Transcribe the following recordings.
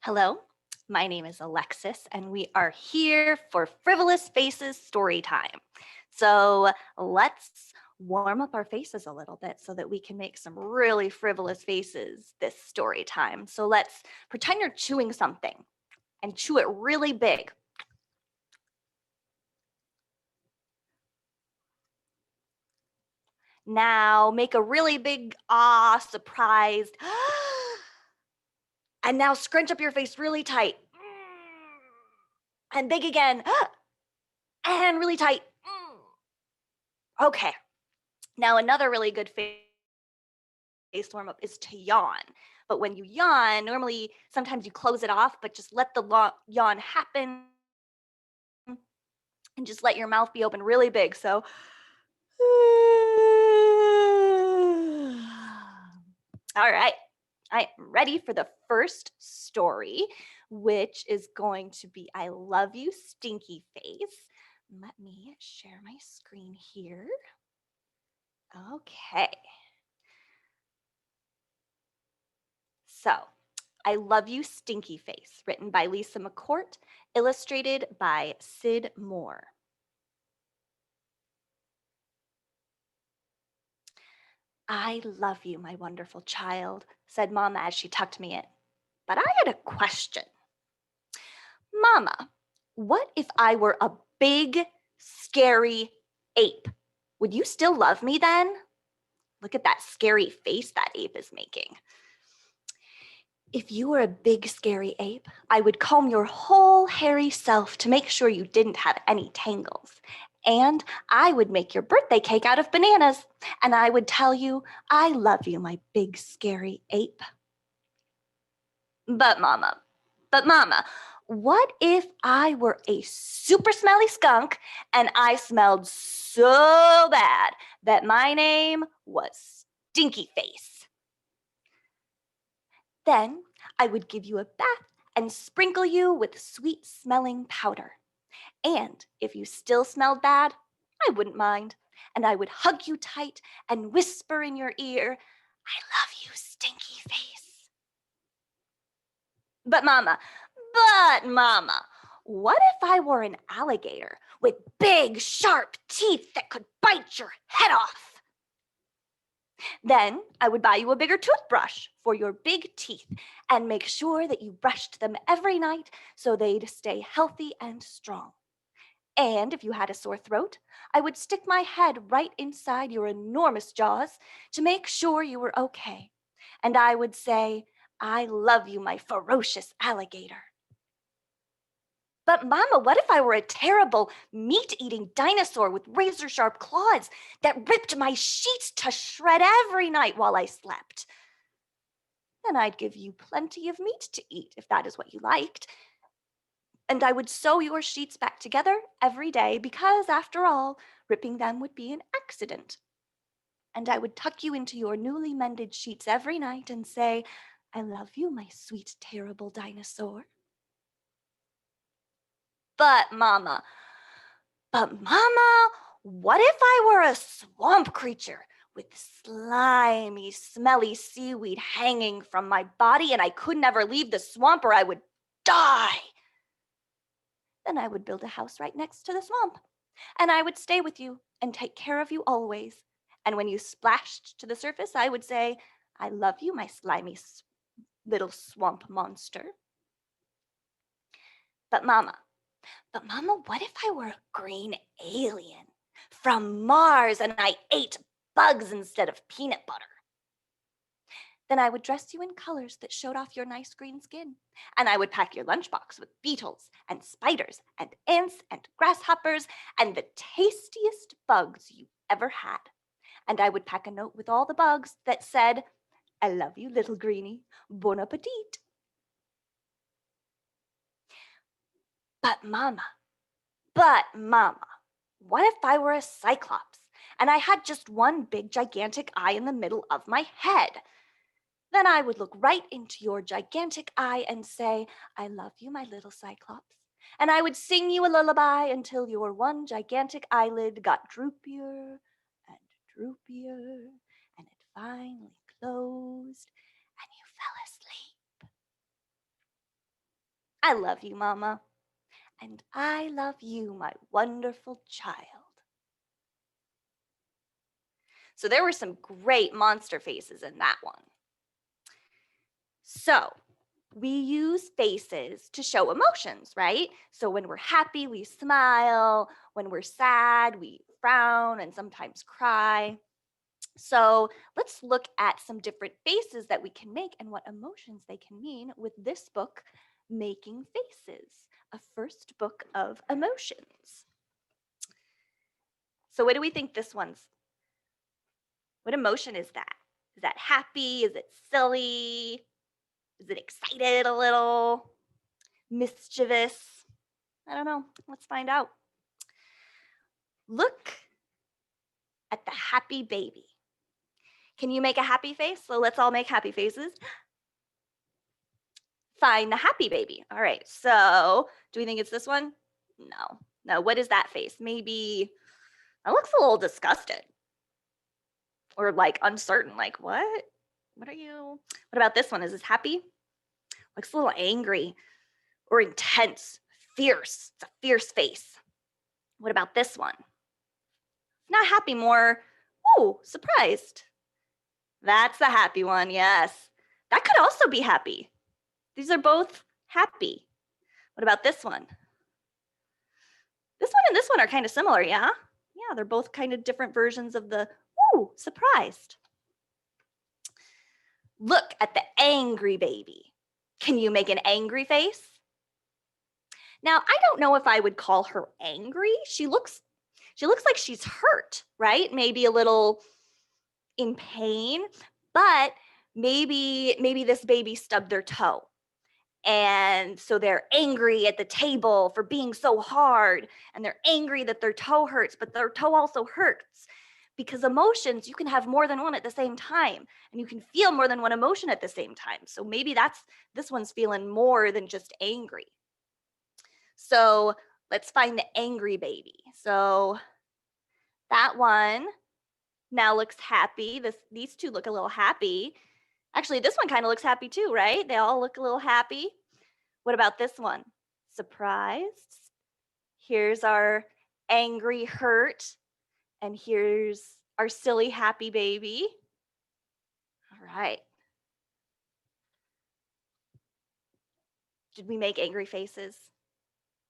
Hello, my name is Alexis, and we are here for Frivolous Faces Storytime. So let's warm up our faces a little bit so that we can make some really frivolous faces this story time. So let's pretend you're chewing something and chew it really big. Now make a really big surprised. And now scrunch up your face really tight. And big again. And really tight. Okay. Now another really good face warm up is to yawn. But when you yawn, normally sometimes you close it off, but just let the yawn happen and just let your mouth be open really big. So, all right, I am ready for the first story, which is going to be I Love You, Stinky Face. Let me share my screen here. Okay. So, I Love You, Stinky Face, written by Lisa McCourt, illustrated by Sid Moore. I love you, my wonderful child, said Mama as she tucked me in. But I had a question. Mama, what if I were a big, scary ape? Would you still love me then? Look at that scary face that ape is making. If you were a big, scary ape, I would comb your whole hairy self to make sure you didn't have any tangles. And I would make your birthday cake out of bananas. And I would tell you, I love you, my big, scary ape. But Mama, what if I were a super smelly skunk and I smelled so bad that my name was Stinky Face? Then I would give you a bath and sprinkle you with sweet smelling powder. And if you still smelled bad, I wouldn't mind. And I would hug you tight and whisper in your ear, I love you, Stinky Face. But Mama, what if I were an alligator with big, sharp teeth that could bite your head off? Then I would buy you a bigger toothbrush for your big teeth and make sure that you brushed them every night so they'd stay healthy and strong. And if you had a sore throat, I would stick my head right inside your enormous jaws to make sure you were okay. And I would say, I love you, my ferocious alligator. But Mama, what if I were a terrible meat-eating dinosaur with razor-sharp claws that ripped my sheets to shred every night while I slept? Then I'd give you plenty of meat to eat if that is what you liked. And I would sew your sheets back together every day because, after all, ripping them would be an accident. And I would tuck you into your newly mended sheets every night and say, I love you, my sweet, terrible dinosaur. But Mama, what if I were a swamp creature with slimy, smelly seaweed hanging from my body and I could never leave the swamp or I would die? Then I would build a house right next to the swamp, and I would stay with you and take care of you always. And when you splashed to the surface, I would say, I love you, my slimy little swamp monster. But Mama, what if I were a green alien from Mars and I ate bugs instead of peanut butter? Then I would dress you in colors that showed off your nice green skin. And I would pack your lunchbox with beetles and spiders and ants and grasshoppers and the tastiest bugs you ever had. And I would pack a note with all the bugs that said, I love you, little greenie. Bon appetit. But Mama, what if I were a cyclops and I had just one big gigantic eye in the middle of my head? Then I would look right into your gigantic eye and say, I love you, my little cyclops. And I would sing you a lullaby until your one gigantic eyelid got droopier and droopier, and it finally closed, and you fell asleep. I love you, Mama. And I love you, my wonderful child. So there were some great monster faces in that one. So we use faces to show emotions, right? So when we're happy, we smile. When we're sad, we frown and sometimes cry. So let's look at some different faces that we can make and what emotions they can mean with this book, Making Faces, a first book of emotions. So what do we think this one's? What emotion is that? Is that happy? Is it silly? Is it excited a little? Mischievous? I don't know. Let's find out. Look at the happy baby. Can you make a happy face? So let's all make happy faces. Find the happy baby. All right. So do we think it's this one? No. No. What is that face? Maybe that looks a little disgusted or like uncertain. Like, what? What are you? What about this one? Is this happy? Looks a little angry or intense, fierce. It's a fierce face. What about this one? Not happy, more, ooh, surprised. That's the happy one, yes. That could also be happy. These are both happy. What about this one? This one and this one are kind of similar, yeah? Yeah, they're both kind of different versions of the, ooh, surprised. Look at the angry baby. Can you make an angry face? Now, I don't know if I would call her angry. She looks like she's hurt, right? Maybe a little in pain, but maybe this baby stubbed their toe. And so they're angry at the table for being so hard, and they're angry that their toe hurts, but their toe also hurts. Because emotions, you can have more than one at the same time, and you can feel more than one emotion at the same time. So maybe this one's feeling more than just angry. So let's find the angry baby. So that one now looks happy. These two look a little happy. Actually, this one kind of looks happy too, right? They all look a little happy. What about this one? Surprised. Here's our angry hurt. And here's our silly happy baby. All right. Did we make angry faces?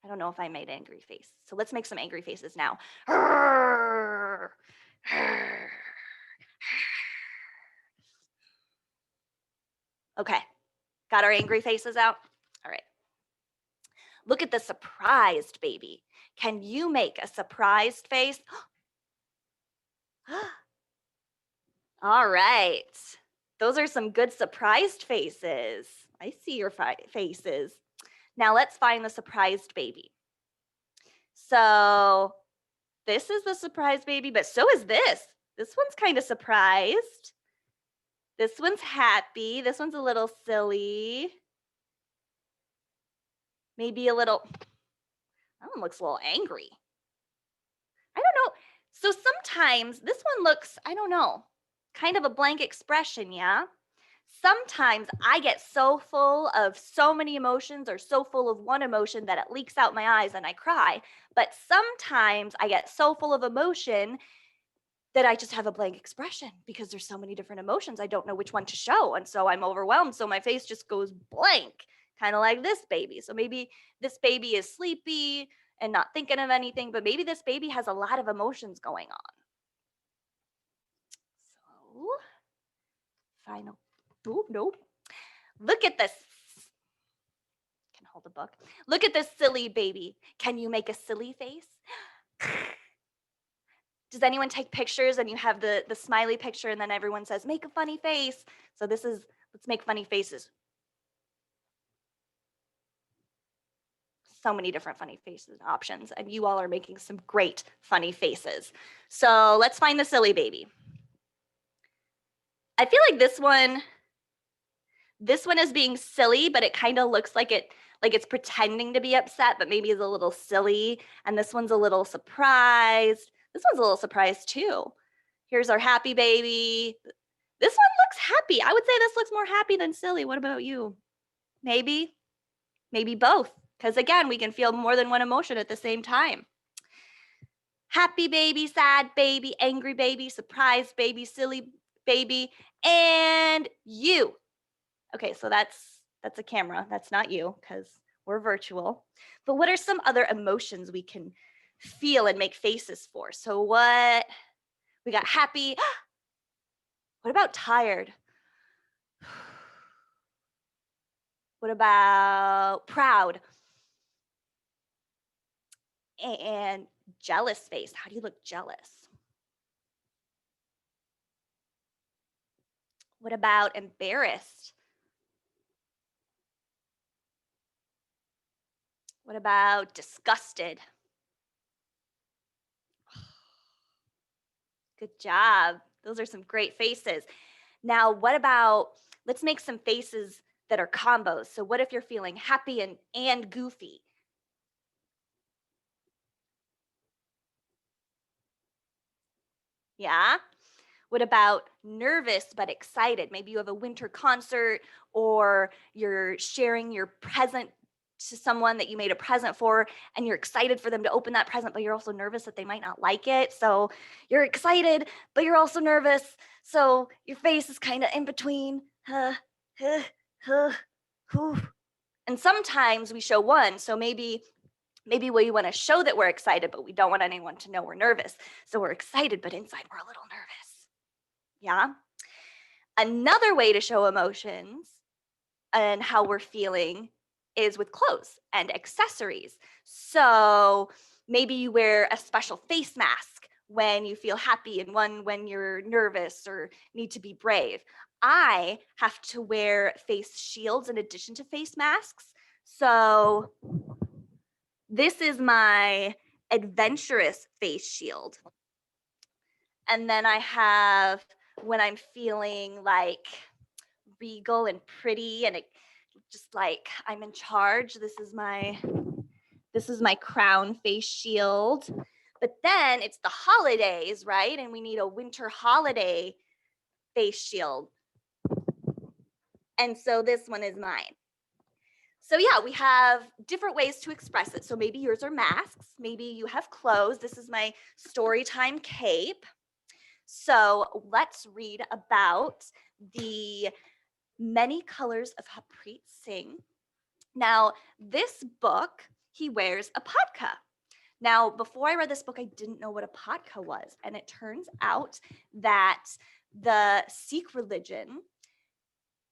I don't know if I made angry face. So let's make some angry faces now. Okay. Got our angry faces out? All right. Look at the surprised baby. Can you make a surprised face? All right. Those are some good surprised faces. I see your faces. Now let's find the surprised baby. So this is the surprised baby, but so is this. This one's kind of surprised. This one's happy. This one's a little silly. Maybe a little, that one looks a little angry. I don't know. So sometimes this one looks, I don't know, kind of a blank expression, yeah? Sometimes I get so full of so many emotions or so full of one emotion that it leaks out my eyes and I cry. But sometimes I get so full of emotion that I just have a blank expression because there's so many different emotions. I don't know which one to show. And so I'm overwhelmed. So my face just goes blank, kind of like this baby. So maybe this baby is sleepy and not thinking of anything, but maybe this baby has a lot of emotions going on. So, final. Oh, nope. Look at this. Can hold a book. Look at this silly baby. Can you make a silly face? Does anyone take pictures and you have the smiley picture and then everyone says, make a funny face? So this is, let's make funny faces. So many different funny faces options, and you all are making some great funny faces. So let's find the silly baby. I feel like this one is being silly, but it kind of looks like it's pretending to be upset, but maybe is a little silly. And this one's a little surprised. This one's a little surprised too. Here's our happy baby. This one looks happy. I would say this looks more happy than silly. What about you? Maybe? maybe both, because again, we can feel more than one emotion at the same time. Happy baby, sad baby, angry baby, surprised baby, silly baby, and you. Okay, so that's a camera. That's not you because we're virtual. But what are some other emotions we can feel and make faces for? So what? We got happy. What about tired? What about proud? And jealous face. How do you look jealous? What about embarrassed? What about disgusted? Good job. Those are some great faces. Now, what about, let's make some faces that are combos. So what if you're feeling happy and goofy? Yeah? What about nervous but excited? Maybe you have a winter concert or you're sharing your present to someone that you made a present for and you're excited for them to open that present, but you're also nervous that they might not like it. So you're excited, but you're also nervous. So your face is kind of in between. And sometimes we show one. So maybe we want to show that we're excited, but we don't want anyone to know we're nervous. So we're excited, but inside we're a little nervous. Yeah. Another way to show emotions and how we're feeling is with clothes and accessories. So maybe you wear a special face mask when you feel happy and one when you're nervous or need to be brave. I have to wear face shields in addition to face masks. So this is my adventurous face shield. And then I have when I'm feeling like regal and pretty and just like I'm in charge. This is my crown face shield. But then it's the holidays, right? And we need a winter holiday face shield. And so this one is mine. So yeah, we have different ways to express it. So maybe yours are masks, maybe you have clothes. This is my Storytime cape. So let's read about the many colors of Harpreet Singh. Now, this book, he wears a podka. Now, before I read this book, I didn't know what a podka was. And it turns out that the Sikh religion,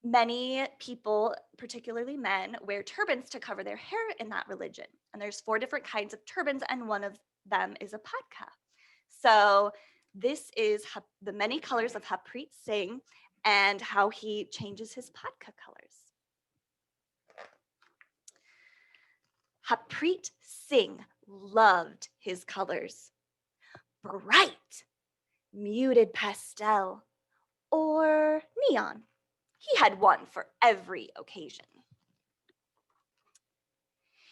many people, particularly men, wear turbans to cover their hair in that religion. And there's 4 different kinds of turbans, and one of them is a podka. So this is the many colors of Harpreet Singh and how he changes his podka colors. Harpreet Singh loved his colors. Bright, muted pastel, or neon. He had one for every occasion.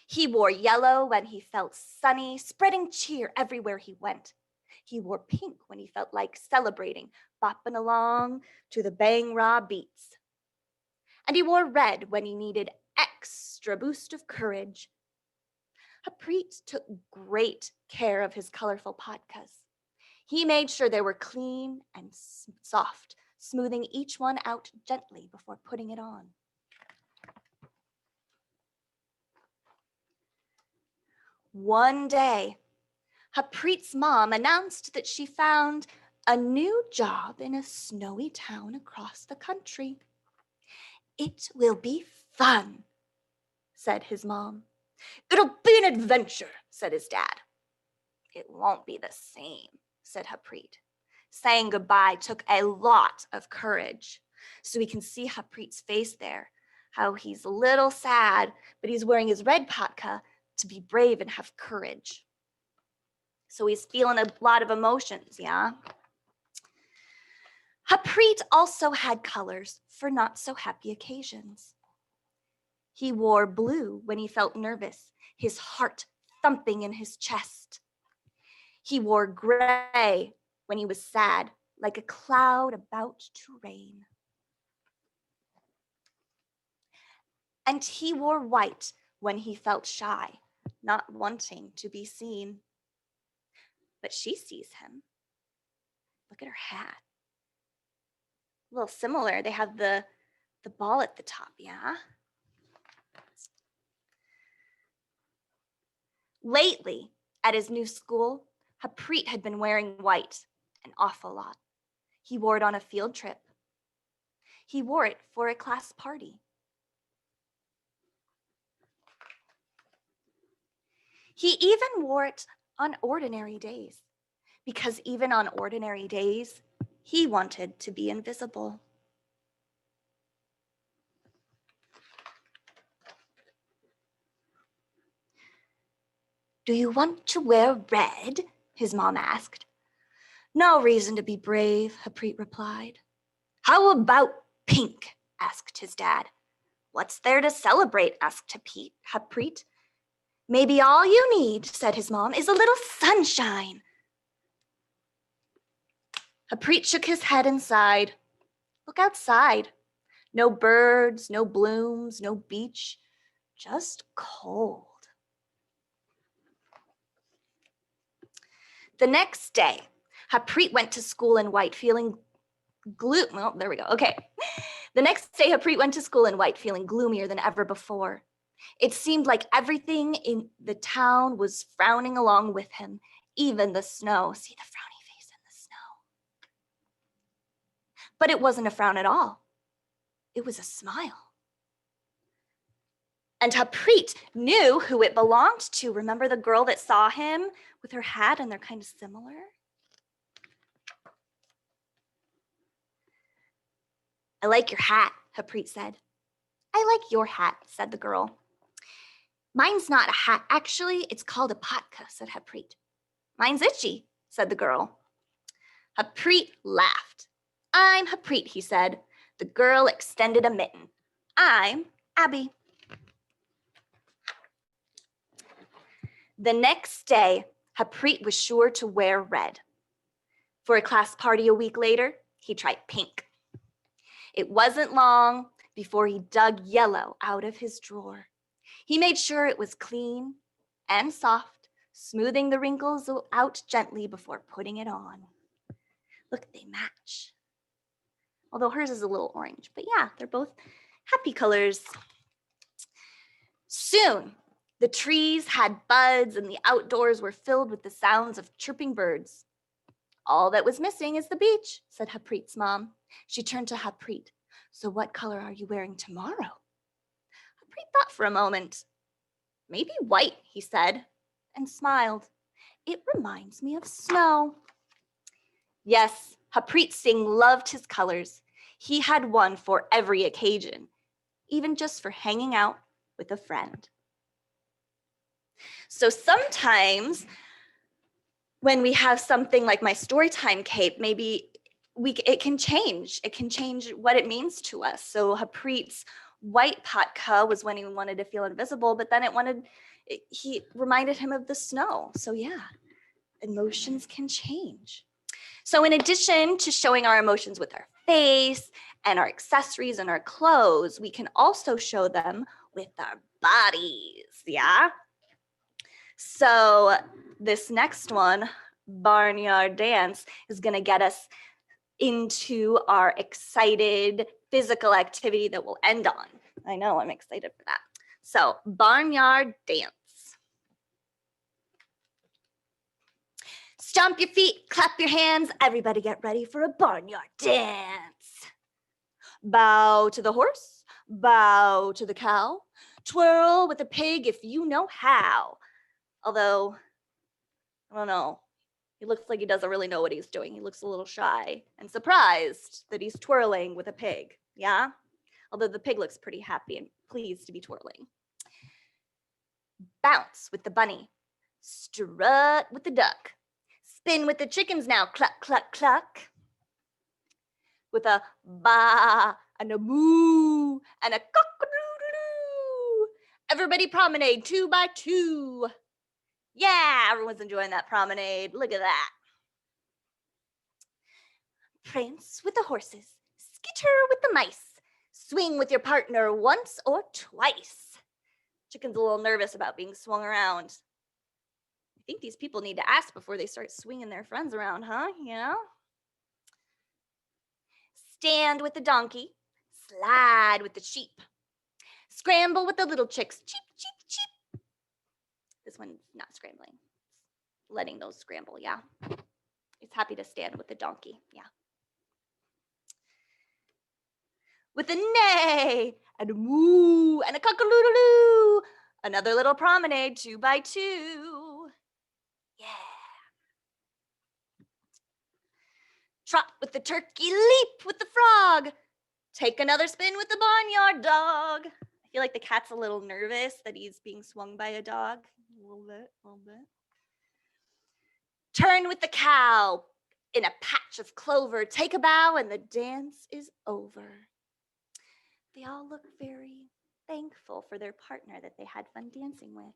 He wore yellow when he felt sunny, spreading cheer everywhere he went. He wore pink when he felt like celebrating, bopping along to the bang-ra beats. And he wore red when he needed extra boost of courage. Harpreet took great care of his colorful podkas. He made sure they were clean and soft, smoothing each one out gently before putting it on. One day, Harpreet's mom announced that she found a new job in a snowy town across the country. "It will be fun," said his mom. "It'll be an adventure," said his dad. "It won't be the same," said Harpreet. Saying goodbye took a lot of courage. So we can see Harpreet's face there, how he's a little sad, but he's wearing his red podka to be brave and have courage. So he's feeling a lot of emotions, yeah? Harpreet also had colors for not so happy occasions. He wore blue when he felt nervous, his heart thumping in his chest. He wore gray when he was sad, like a cloud about to rain. And he wore white when he felt shy, not wanting to be seen. But she sees him. Look at her hat. A little similar. They have the ball at the top, yeah? Lately, at his new school, Haprit had been wearing white an awful lot. He wore it on a field trip. He wore it for a class party. He even wore it on ordinary days, because even on ordinary days, he wanted to be invisible. Do you want to wear red? His mom asked. No reason to be brave, Haprit replied. How about pink? Asked his dad. What's there to celebrate? Asked Haprit. Maybe all you need, said his mom, is a little sunshine. Haprit shook his head and sighed. Look outside. No birds, no blooms, no beach, just cold. The next day, Haprit went to school in white, feeling there we go. Okay. The next day, Haprit went to school in white, feeling gloomier than ever before. It seemed like everything in the town was frowning along with him, even the snow. See the frowny face in the snow. But it wasn't a frown at all. It was a smile. And Haprit knew who it belonged to. Remember the girl that saw him with her hat, and they're kind of similar? I like your hat, Haprit said. I like your hat, said the girl. Mine's not a hat. Actually, it's called a Podka, said Haprit. Mine's itchy, said the girl. Haprit laughed. I'm Haprit, he said. The girl extended a mitten. I'm Abby. The next day, Haprit was sure to wear red. For a class party a week later, he tried pink. It wasn't long before he dug yellow out of his drawer. He made sure it was clean and soft, smoothing the wrinkles out gently before putting it on. Look, they match. Although hers is a little orange, but yeah, they're both happy colors. Soon, the trees had buds and the outdoors were filled with the sounds of chirping birds. All that was missing is the beach, said Haprit's mom. She turned to Haprit. So what color are you wearing tomorrow? Haprit thought for a moment. Maybe white, he said, and smiled. It reminds me of snow. Yes, Haprit Singh loved his colors. He had one for every occasion, even just for hanging out with a friend. So sometimes when we have something like my Storytime cape, maybe it can change. It can change what it means to us. So Haprit's white Podka was when he wanted to feel invisible, but then he reminded him of the snow. So yeah, emotions can change. So in addition to showing our emotions with our face and our accessories and our clothes, we can also show them with our bodies, yeah? So this next one, Barnyard Dance, is gonna get us into our excited physical activity that we'll end on. I know, I'm excited for that. So Barnyard Dance. Stomp your feet, clap your hands, everybody get ready for a barnyard dance. Bow to the horse, bow to the cow, twirl with the pig if you know how. Although, I don't know, he looks like he doesn't really know what he's doing. He looks a little shy and surprised that he's twirling with a pig, yeah? Although the pig looks pretty happy and pleased to be twirling. Bounce with the bunny, strut with the duck. Spin with the chickens now, cluck, cluck, cluck. With a ba and a moo and a cock-a-doodle-doo. Everybody promenade 2 by 2. Yeah, everyone's enjoying that promenade. Look at that. Prance with the horses, skitter with the mice. Swing with your partner once or twice. Chicken's a little nervous about being swung around. I think these people need to ask before they start swinging their friends around, huh? You know? Stand with the donkey, slide with the sheep, scramble with the little chicks, cheep, cheep, cheep. This one's not scrambling, it's letting those scramble, yeah. It's happy to stand with the donkey, yeah. With a neigh and a moo and a cock-a-doodle-doo, another little promenade 2 by 2. Yeah. Trot with the turkey, leap with the frog, take another spin with the barnyard dog. I feel like the cat's a little nervous that he's being swung by a dog. A little bit. Turn with the cow in a patch of clover, take a bow and the dance is over. They all look very thankful for their partner that they had fun dancing with.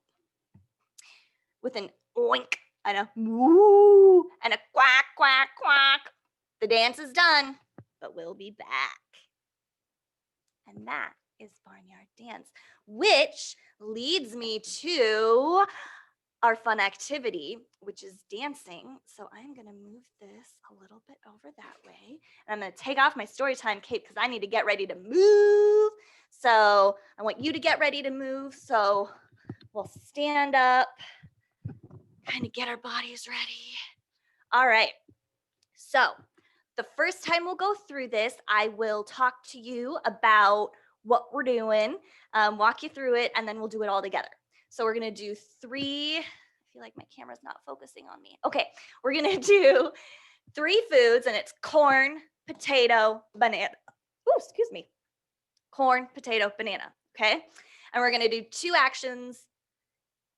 With an oink and a moo and a quack, quack, quack. The dance is done, but we'll be back. And that is Barnyard Dance, which leads me to our fun activity, which is dancing. So I'm gonna move this a little bit over that way. And I'm gonna take off my Storytime cape because I need to get ready to move. So I want you to get ready to move. So we'll stand up, kind of get our bodies ready. All right, so the first time we'll go through this, I will talk to you about what we're doing, walk you through it, and then we'll do it all together. So we're gonna do 3, I feel like my camera's not focusing on me. Okay, we're gonna do 3 foods, and it's corn, potato, banana. Ooh, excuse me. Corn, potato, banana, okay? And we're gonna do 2 actions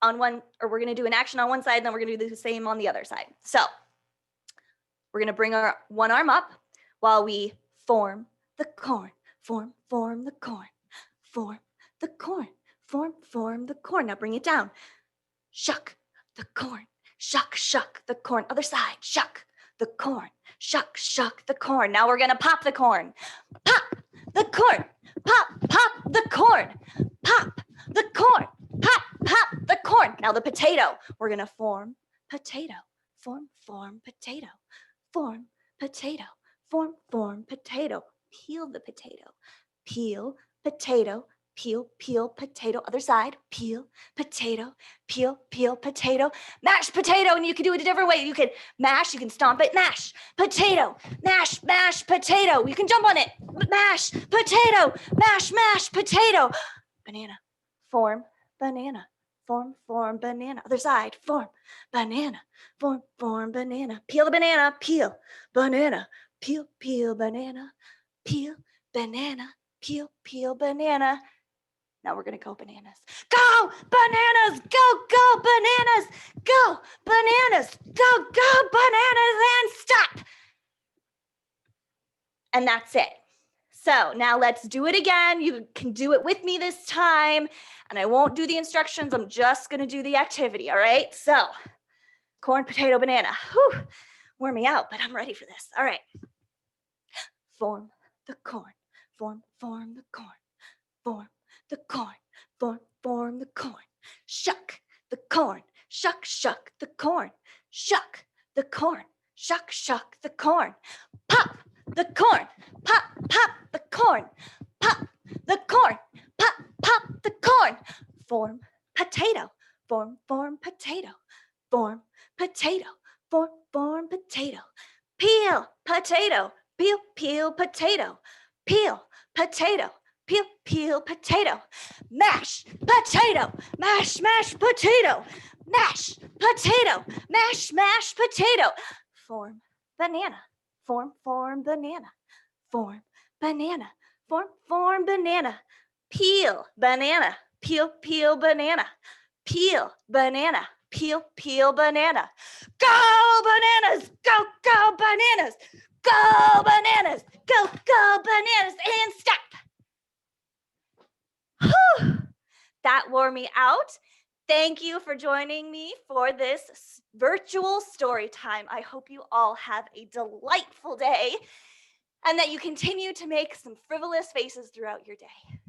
on one, or we're gonna do an action on one side, and then we're gonna do the same on the other side. So we're gonna bring our one arm up while we form the corn. Form the corn. Form the corn. Form the corn. Now bring it down. Shuck the corn. Shuck the corn. Other side. Shuck the corn. Shuck the corn. Now we're gonna pop the corn. Pop the corn. Pop the corn. Pop the corn. Pop the corn. Now the potato. We're gonna form potato. Form potato. Form potato. Form potato. Peel the potato. Peel potato. Peel potato. Other side. Peel potato. Peel potato. Mash potato. And you can do it a different way. You can mash. You can stomp it. Mash potato. Mash potato. You can jump on it. Mash potato. Mash potato. Banana. Form banana. Form banana. Other side. Form banana. Form banana. Peel the banana. Peel banana. Peel banana. Peel banana. Peel banana. Now we're gonna go bananas. Go bananas. Go bananas. Go bananas. Go bananas and stop. And that's it. So now let's do it again. You can do it with me this time. And I won't do the instructions. I'm just gonna do the activity, all right? So corn, potato, banana. Whew, wore me out, but I'm ready for this. All right. Form the corn. Form the corn. Form the corn. Form the corn. Shuck the corn. Shuck the corn. Shuck the corn. Shuck the corn. Pop the corn. Pop the corn. Pop the corn. Pop the corn. Form potato. Form potato. Form potato. Form potato. Peel potato. Peel potato. Peel potato. Peel potato. Mash potato. Mash potato. Mash potato. Mash potato. Form banana. Form banana. Form banana. Form banana. Peel banana. Peel banana. Peel banana. Peel banana. Go bananas. Go bananas. Go bananas. Go bananas and stop. Whew. That wore me out. Thank you for joining me for this virtual story time. I hope you all have a delightful day and that you continue to make some frivolous faces throughout your day.